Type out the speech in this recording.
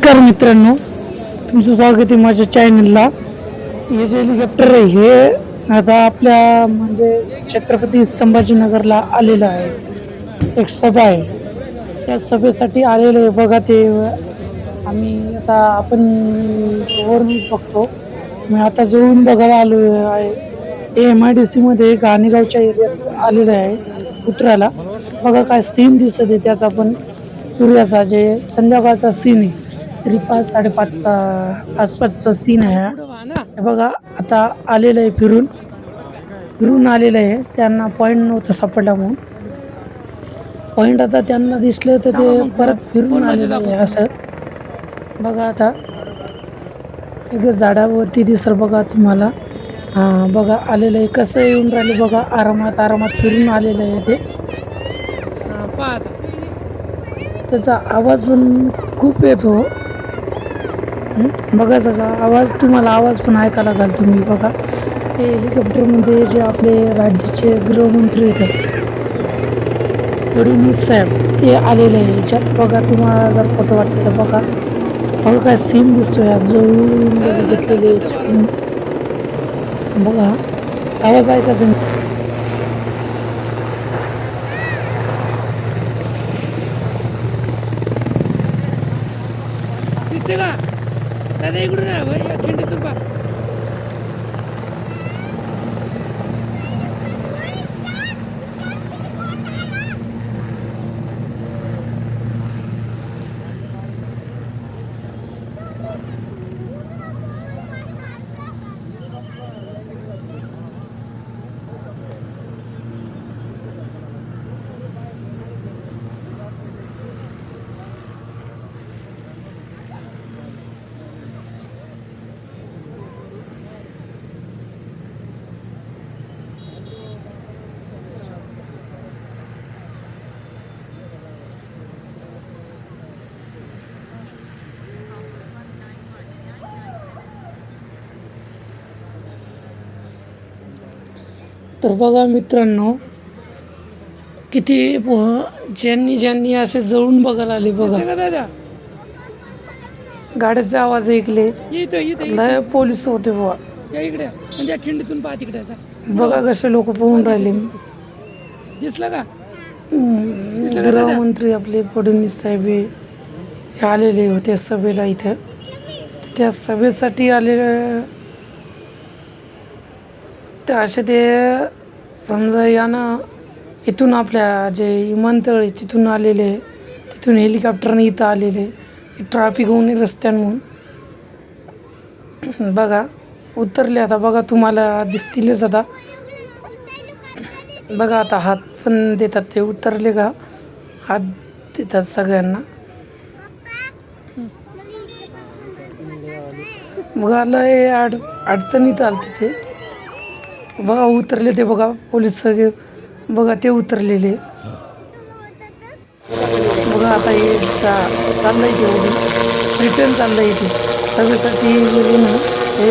नमस्कार मित्रांनो, तुमचं स्वागत आहे माझ्या चॅनलला. हे जे हेलिकॉप्टर आहे हे आता आपल्या म्हणजे छत्रपती संभाजीनगरला आलेलं आहे. एक सभा आहे, त्या सभेसाठी आलेलं आहे. बघा ते आम्ही आता आपण वरून बघतो. मी आता जवळून बघायला आलो आहे. हे MIDC मध्ये घाणेगावच्या एरियात आलेलं आहे उतरायला. बघा काय सीन दिसत आहे त्याचा, पण सूर्याचा जे संध्याकाळचा सीन आहे तरी 5-5:30चा आसपासचा सीन आहे हे बघा. आता आलेलं आहे, फिरून फिरून आलेलं आहे. त्यांना पॉईंट नव्हता सापडला म्हणून पॉईंट आता त्यांना दिसलं तर ते परत फिरून आलेलं आहे. असं बघा, आता एक झाडावरती दिसल बघा तुम्हाला. हा बघा आलेलं आहे, कसं येऊन राहिले बघा. आरामात आरामात फिरून आलेलं आहे ते. त्याचा आवाज पण खूप येतो. बघा सगळा आवाज, तुम्हाला आवाज पण ऐकायला लागेल तुम्ही. बघा हे हेलिकॉप्टरमध्ये जे आपले राज्याचे गृहमंत्री येतात फडणवीस साहेब ते आलेले आहे याच्यात. बघा तुम्हाला जर फोटो वाटले तर बघा. बघा काय सीन दिसतोय जवळून घेतलेले बघा. आवाज ऐकायचा दिसते का दादा? इकडून आहे भाई, या खिंडीतून पा. तर बघा मित्रांनो, किती ज्यांनी ज्यांनी असे जवळून बघायला आले बघा. दिसते का दादा? गाड्याचे आवाज ऐकले, इथं इथं लय पोलीस होते बुवा. या इकडे, म्हणजे या खिंडीतून पहा तिकडे. बघा कसे लोक पोहून राहिले. दिसलं का? गृहमंत्री आपले फडणवीस साहेब हे आलेले होते सभेला इथं. तर त्या सभेसाठी आलेले तर असे ते समजा यानं इथून आपल्या जे विमानतळ आहे तिथून आलेले, तिथून हेलिकॉप्टरने इथं आलेले. ट्रॅफिक होऊ नये रस्त्यांमधून. बघा उतरले आता. बघा तुम्हाला दिसतीलच आता. बघा आता हात पण देतात ते. उतरले का हात देतात सगळ्यांना. बघा लय अडचणीत आलं तिथे. बघा उतरले ते. बघा पोलीस सगळे बघा ते उतरलेले. बघा आता हे चाललंय ते रिटर्न चाललंय ते सभेसाठी गेले ना ते